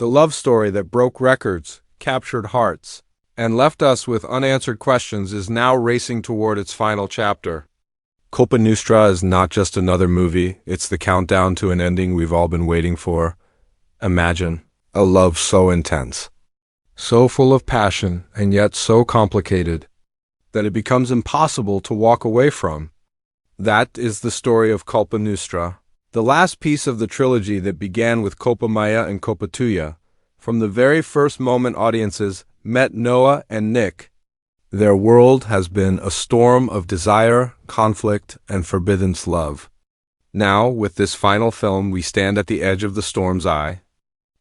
The love story that broke records, captured hearts, and left us with unanswered questions is now racing toward its final chapter. Culpa Nuestra is not just another movie, it's the countdown to an ending we've all been waiting for. Imagine a love so intense, so full of passion, and yet so complicated that it becomes impossible to walk away from. That is the story of Culpa Nuestra, the last piece of the trilogy that began with Culpa Maya and Culpa Tuya. From the very first moment audiences met Noah and Nick, their world has been a storm of desire, conflict, and forbidden love. Now, with this final film, we stand at the edge of the storm's eye,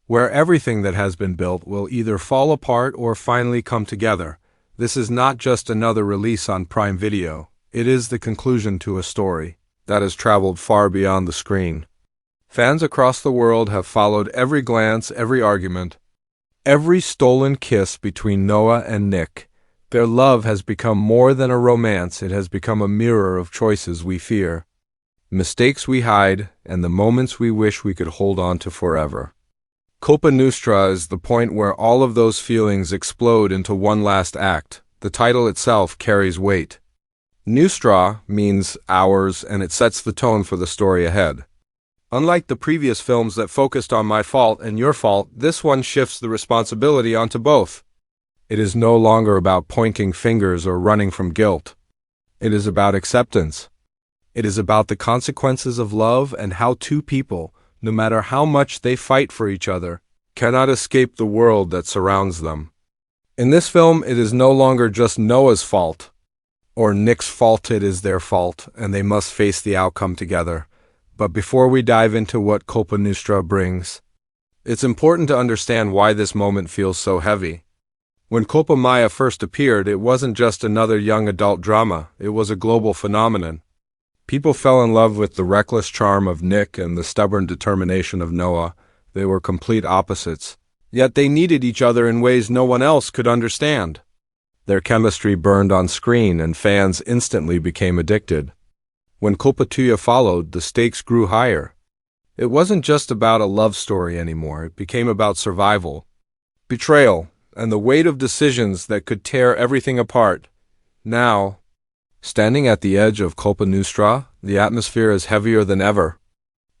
where everything that has been built will either fall apart or finally come together. This is not just another release on Prime Video. It is the conclusion to a story that has traveled far beyond the screen. Fans across the world have followed every glance, every argument, every stolen kiss between Noah and Nick. Their love has become more than a romance. It has become a mirror of choices we fear, mistakes we hide, and the moments we wish we could hold on to forever. Culpa Nuestra is the point where all of those feelings explode into one last act. The title itself carries weight. Nuestra means ours, and it sets the tone for the story ahead. Unlike the previous films that focused on my fault and your fault, this one shifts the responsibility onto both. It is no longer about pointing fingers or running from guilt. It is about acceptance. It is about the consequences of love and how two people, no matter how much they fight for each other, cannot escape the world that surrounds them. In this film, it is no longer just Noah's fault, or Nick's fault. It is their fault, and they must face the outcome together. But before we dive into what Culpa Nuestra brings, it's important to understand why this moment feels so heavy. When Culpa Maya first appeared, it wasn't just another young adult drama, it was a global phenomenon. People fell in love with the reckless charm of Nick and the stubborn determination of Noah. They were complete opposites, yet they needed each other in ways no one else could understand. Their chemistry burned on screen, and fans instantly became addicted. When Culpa Tuya followed, the stakes grew higher. It wasn't just about a love story anymore, it became about survival, betrayal, and the weight of decisions that could tear everything apart. Now, standing at the edge of Culpa Nuestra, the atmosphere is heavier than ever.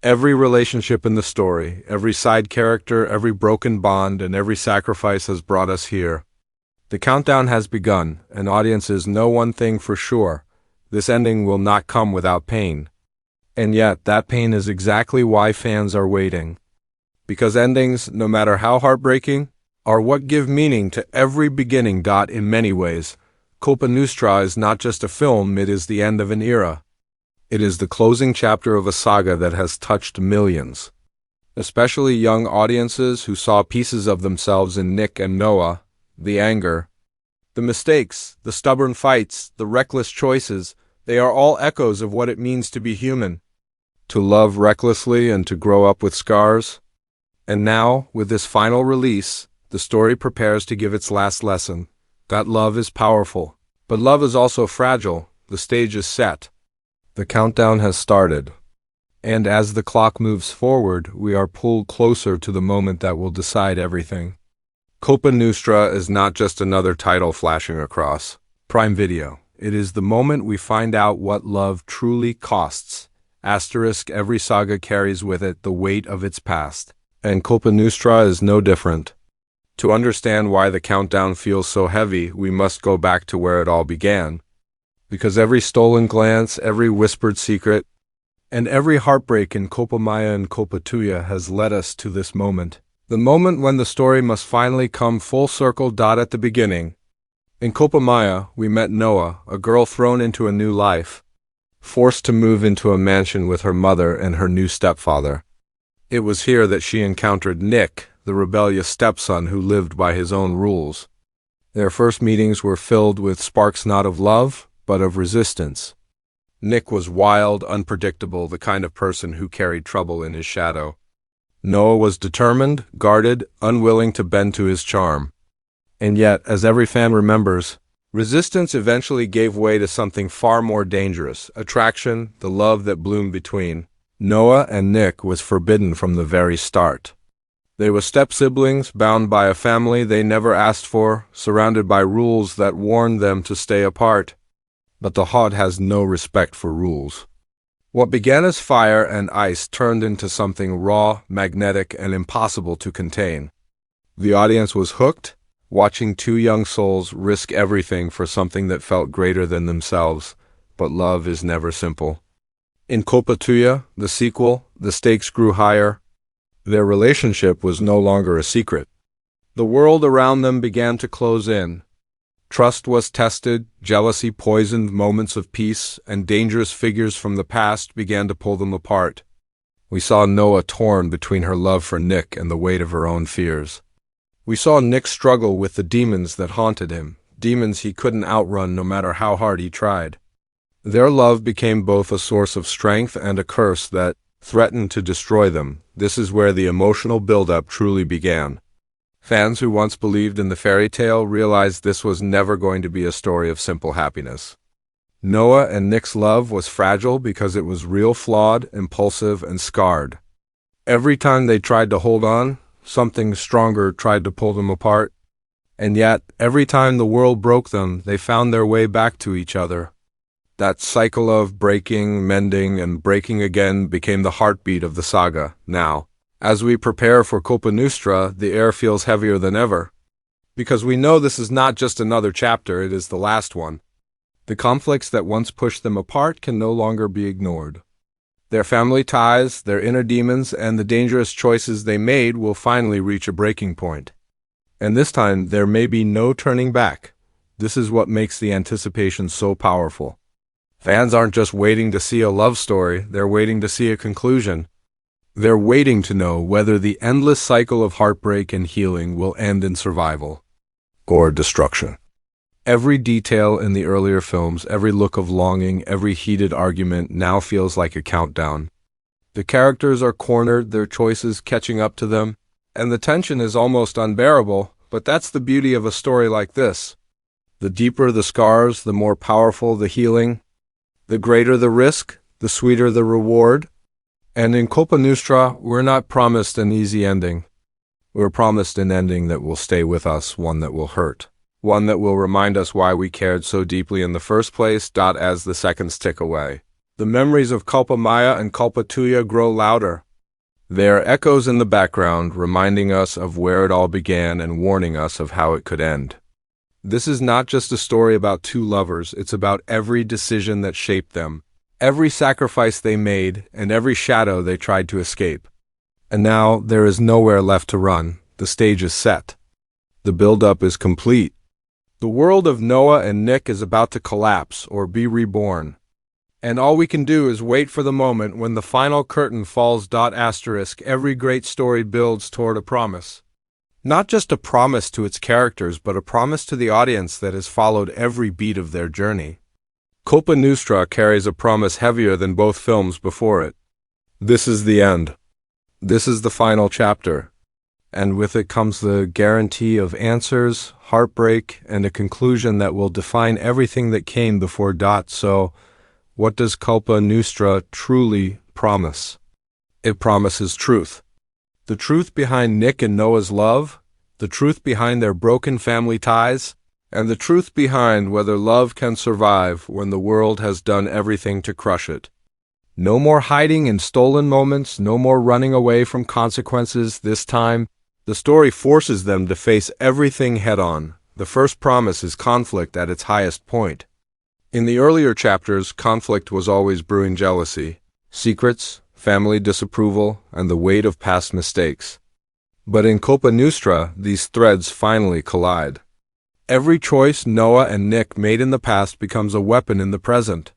Every relationship in the story, every side character, every broken bond, and every sacrifice has brought us here. The countdown has begun, and audiences know one thing for sure: this ending will not come without pain. And yet, that pain is exactly why fans are waiting. Because endings, no matter how heartbreaking, are what give meaning to every beginning. In many ways, Culpa Nuestra is not just a film, it is the end of an era. It is the closing chapter of a saga that has touched millions, especially young audiences who saw pieces of themselves in Nick and Noah. The anger, the mistakes, the stubborn fights, the reckless choices, they are all echoes of what it means to be human, to love recklessly and to grow up with scars. And now, with this final release, the story prepares to give its last lesson. That love is powerful, but love is also fragile. The stage is set. The countdown has started. And as the clock moves forward, we are pulled closer to the moment that will decide everything. Culpa Nuestra is not just another title flashing across Prime Video. It is the moment we find out what love truly costs. Every saga carries with it the weight of its past, and Culpa Nuestra is no different. To understand why the countdown feels so heavy, we must go back to where it all began. Because every stolen glance, every whispered secret, and every heartbreak in Culpa Maya and Culpa Tuya has led us to this moment. The moment when the story must finally come full circle. At the beginning, in Culpa Maya, we met Noah, a girl thrown into a new life, forced to move into a mansion with her mother and her new stepfather. It was here that she encountered Nick, the rebellious stepson who lived by his own rules. Their first meetings were filled with sparks not of love, but of resistance. Nick was wild, unpredictable, the kind of person who carried trouble in his shadow. Noah was determined, guarded, unwilling to bend to his charm. And yet, as every fan remembers, resistance eventually gave way to something far more dangerous: attraction, the love that bloomed between Noah and Nick was forbidden from the very start. They were step-siblings, bound by a family they never asked for, surrounded by rules that warned them to stay apart. But the Hod has no respect for rules. What began as fire and ice turned into something raw, magnetic, and impossible to contain. The audience was hooked, watching two young souls risk everything for something that felt greater than themselves. But love is never simple. In Culpa Tuya, the sequel, the stakes grew higher. Their relationship was no longer a secret. The world around them began to close in. Trust was tested, jealousy poisoned moments of peace, and dangerous figures from the past began to pull them apart. We saw Noah torn between her love for Nick and the weight of her own fears. We saw Nick struggle with the demons that haunted him, demons he couldn't outrun no matter how hard he tried. Their love became both a source of strength and a curse that threatened to destroy them. This is where the emotional buildup truly began. Fans who once believed in the fairy tale realized this was never going to be a story of simple happiness. Noah and Nick's love was fragile because it was real, flawed, impulsive, and scarred. Every time they tried to hold on, something stronger tried to pull them apart. And yet, every time the world broke them, they found their way back to each other. That cycle of breaking, mending, and breaking again became the heartbeat of the saga. Now, as we prepare for Culpa Nuestra, the air feels heavier than ever. Because we know this is not just another chapter, it is the last one. The conflicts that once pushed them apart can no longer be ignored. Their family ties, their inner demons, and the dangerous choices they made will finally reach a breaking point. And this time, there may be no turning back. This is what makes the anticipation so powerful. Fans aren't just waiting to see a love story, they're waiting to see a conclusion. They're waiting to know whether the endless cycle of heartbreak and healing will end in survival or destruction. Every detail in the earlier films, every look of longing, every heated argument now feels like a countdown. The characters are cornered, their choices catching up to them, and the tension is almost unbearable, but that's the beauty of a story like this. The deeper the scars, the more powerful the healing, the greater the risk, the sweeter the reward. And in Culpa Nuestra, we're not promised an easy ending. We're promised an ending that will stay with us, one that will hurt. One that will remind us why we cared so deeply in the first place. As the seconds tick away, the memories of Culpa Maya and Culpa Tuya grow louder. They are echoes in the background, reminding us of where it all began and warning us of how it could end. This is not just a story about two lovers, it's about every decision that shaped them, every sacrifice they made, and every shadow they tried to escape. And now there is nowhere left to run. The stage is set. The build-up is complete. The world of Noah and Nick is about to collapse or be reborn. And all we can do is wait for the moment when the final curtain falls. Every great story builds toward a promise. Not just a promise to its characters, but a promise to the audience that has followed every beat of their journey. Culpa Nuestra carries a promise heavier than both films before it. This is the end. This is the final chapter. And with it comes the guarantee of answers, heartbreak, and a conclusion that will define everything that came before. So, what does Culpa Nuestra truly promise? It promises truth. The truth behind Nick and Noah's love, the truth behind their broken family ties, and the truth behind whether love can survive when the world has done everything to crush it. No more hiding in stolen moments, no more running away from consequences. This time, the story forces them to face everything head-on. The first promise is conflict at its highest point. In the earlier chapters, conflict was always brewing jealousy, secrets, family disapproval, and the weight of past mistakes. But in Culpa Nuestra, these threads finally collide. Every choice Noah and Nick made in the past becomes a weapon in the present.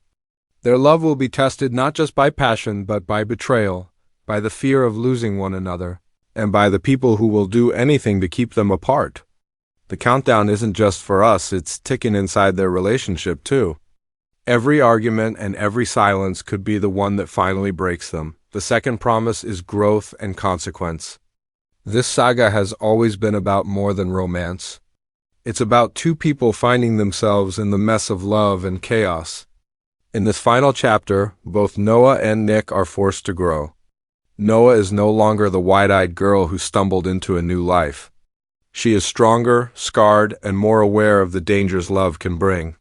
Their love will be tested not just by passion, but by betrayal, by the fear of losing one another, and by the people who will do anything to keep them apart. The countdown isn't just for us, it's ticking inside their relationship too. Every argument and every silence could be the one that finally breaks them. The second promise is growth and consequence. This saga has always been about more than romance. It's about two people finding themselves in the mess of love and chaos. In this final chapter, both Noah and Nick are forced to grow. Noah is no longer the wide-eyed girl who stumbled into a new life. She is stronger, scarred, and more aware of the dangers love can bring.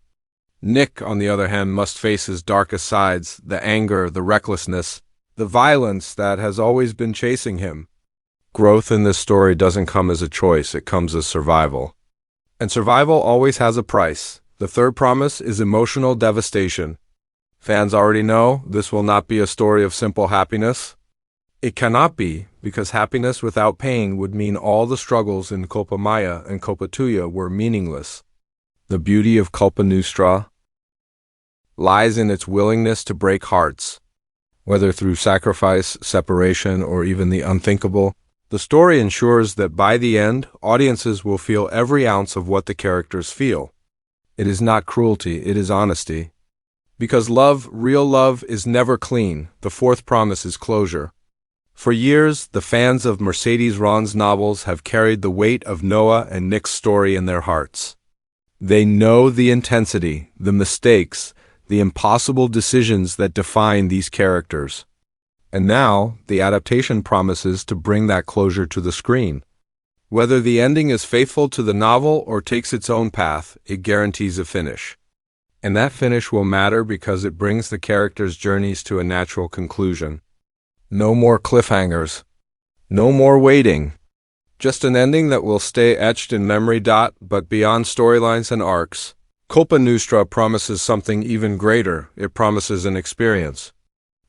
Nick, on the other hand, must face his darkest sides, the anger, the recklessness, the violence that has always been chasing him. Growth in this story doesn't come as a choice, it comes as survival. And survival always has a price. The third promise is emotional devastation. Fans already know this will not be a story of simple happiness. It cannot be, because happiness without pain would mean all the struggles in Culpa Maya and Culpa Tuya were meaningless. The beauty of Culpa Nuestra lies in its willingness to break hearts. Whether through sacrifice, separation, or even the unthinkable, the story ensures that by the end, audiences will feel every ounce of what the characters feel. It is not cruelty, it is honesty. Because love, real love, is never clean, the fourth promise is closure. For years, the fans of Mercedes Ron's novels have carried the weight of Noah and Nick's story in their hearts. They know the intensity, the mistakes, the impossible decisions that define these characters. And now, the adaptation promises to bring that closure to the screen. Whether the ending is faithful to the novel or takes its own path, it guarantees a finish. And that finish will matter because it brings the characters' journeys to a natural conclusion. No more cliffhangers. No more waiting. Just an ending that will stay etched in memory. But beyond storylines and arcs, Culpa Nuestra promises something even greater. It promises an experience.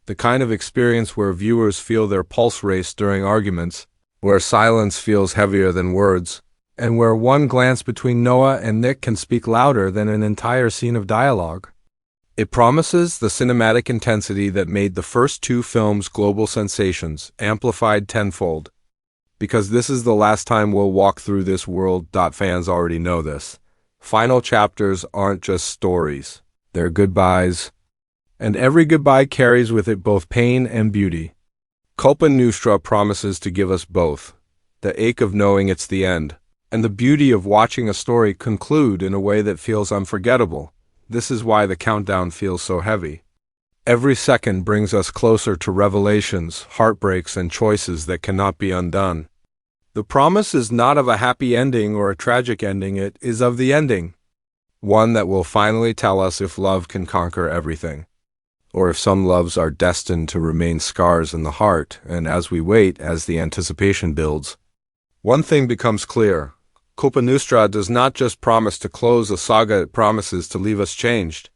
The kind of experience where viewers feel their pulse race during arguments, where silence feels heavier than words, and where one glance between Noah and Nick can speak louder than an entire scene of dialogue. It promises the cinematic intensity that made the first two films global sensations, amplified tenfold. Because this is the last time we'll walk through this world. Fans already know this. Final chapters aren't just stories. They're goodbyes. And every goodbye carries with it both pain and beauty. Culpa Nuestra promises to give us both. The ache of knowing it's the end, and the beauty of watching a story conclude in a way that feels unforgettable. This is why the countdown feels so heavy. Every second brings us closer to revelations, heartbreaks, and choices that cannot be undone. The promise is not of a happy ending or a tragic ending, it is of the ending. One that will finally tell us if love can conquer everything, or if some loves are destined to remain scars in the heart. And as we wait, as the anticipation builds, one thing becomes clear. Culpa Nuestra does not just promise to close a saga, it promises to leave us changed.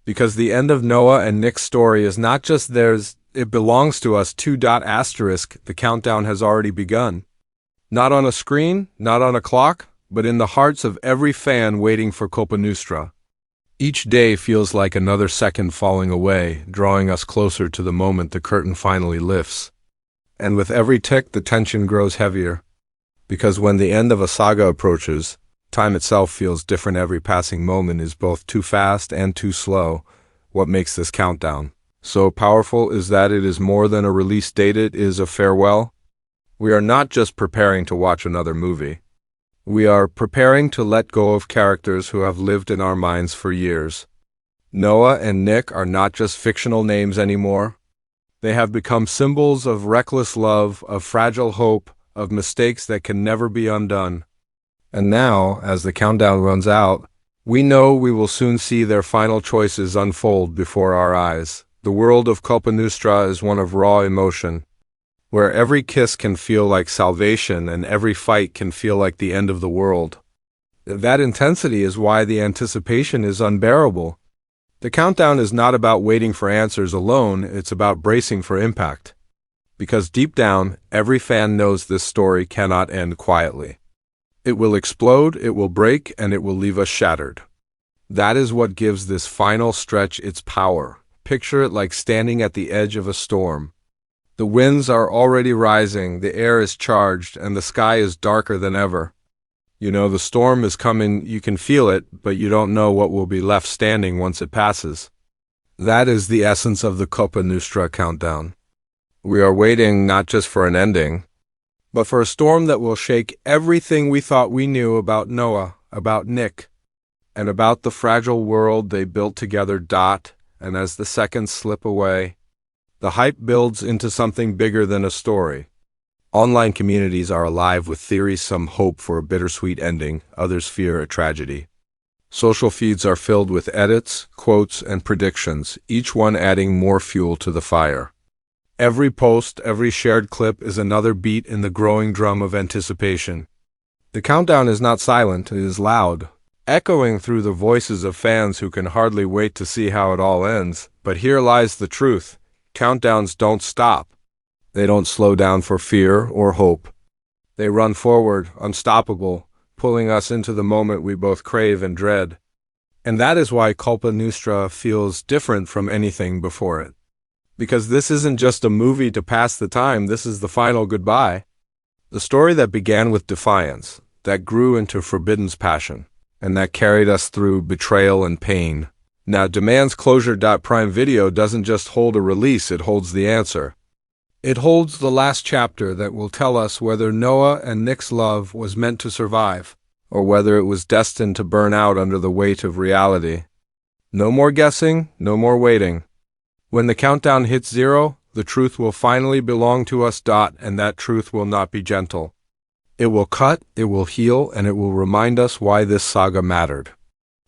Because the end of Noah and Nick's story is not just theirs, it belongs to us. The countdown has already begun. Not on a screen, not on a clock, but in the hearts of every fan waiting for Culpa Nuestra. Each day feels like another second falling away, drawing us closer to the moment the curtain finally lifts. And with every tick, the tension grows heavier. Because when the end of a saga approaches, time itself feels different. Every passing moment is both too fast and too slow. What makes this countdown so powerful is that it is more than a release date, it is a farewell. We are not just preparing to watch another movie. We are preparing to let go of characters who have lived in our minds for years. Noah and Nick are not just fictional names anymore. They have become symbols of reckless love, of fragile hope, of mistakes that can never be undone. And now, as the countdown runs out, we know we will soon see their final choices unfold before our eyes. The world of Culpa Nuestra is one of raw emotion, where every kiss can feel like salvation and every fight can feel like the end of the world. That intensity is why the anticipation is unbearable. The countdown is not about waiting for answers alone, it's about bracing for impact. Because deep down, every fan knows this story cannot end quietly. It will explode, it will break, and it will leave us shattered. That is what gives this final stretch its power. Picture it like standing at the edge of a storm. The winds are already rising, the air is charged, and the sky is darker than ever. You know the storm is coming, you can feel it, but you don't know what will be left standing once it passes. That is the essence of the Culpa Nuestra countdown. We are waiting not just for an ending, but for a storm that will shake everything we thought we knew about Noah, about Nick, and about the fragile world they built together. And as the seconds slip away, The hype builds into something bigger than a story. Online communities are alive with theories. Some hope for a bittersweet ending, others fear a tragedy. Social feeds are filled with edits, quotes, and predictions, each one adding more fuel to the fire. Every post, every shared clip is another beat in the growing drum of anticipation. The countdown is not silent, it is loud, echoing through the voices of fans who can hardly wait to see how it all ends. But here lies the truth. Countdowns don't stop. They don't slow down for fear or hope. They run forward, unstoppable, pulling us into the moment we both crave and dread. And that is why Culpa Nuestra feels different from anything before it. Because this isn't just a movie to pass the time, this is the final goodbye. The story that began with defiance, that grew into Forbidden's passion, and that carried us through betrayal and pain, now demands closure. Prime Video doesn't just hold a release, it holds the answer. It holds the last chapter that will tell us whether Noah and Nick's love was meant to survive, or whether it was destined to burn out under the weight of reality. No more guessing, no more waiting. When the countdown hits 0, the truth will finally belong to us. And that truth will not be gentle. It will cut, it will heal, and it will remind us why this saga mattered.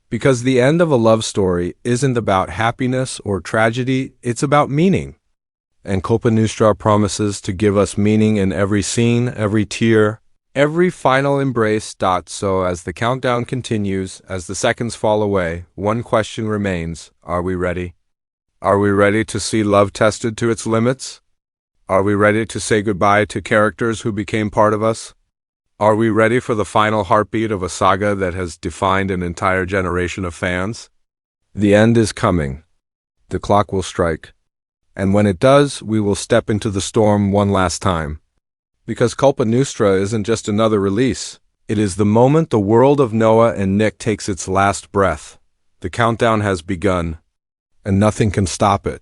Because the end of a love story isn't about happiness or tragedy, it's about meaning. And Culpa Nuestra promises to give us meaning in every scene, every tear, every final embrace. So as the countdown continues, as the seconds fall away, one question remains: are we ready? Are we ready to see love tested to its limits? Are we ready to say goodbye to characters who became part of us? Are we ready for the final heartbeat of a saga that has defined an entire generation of fans? The end is coming. The clock will strike. And when it does, we will step into the storm one last time. Because Culpa Nuestra isn't just another release. It is the moment the world of Noah and Nick takes its last breath. The countdown has begun, and nothing can stop it.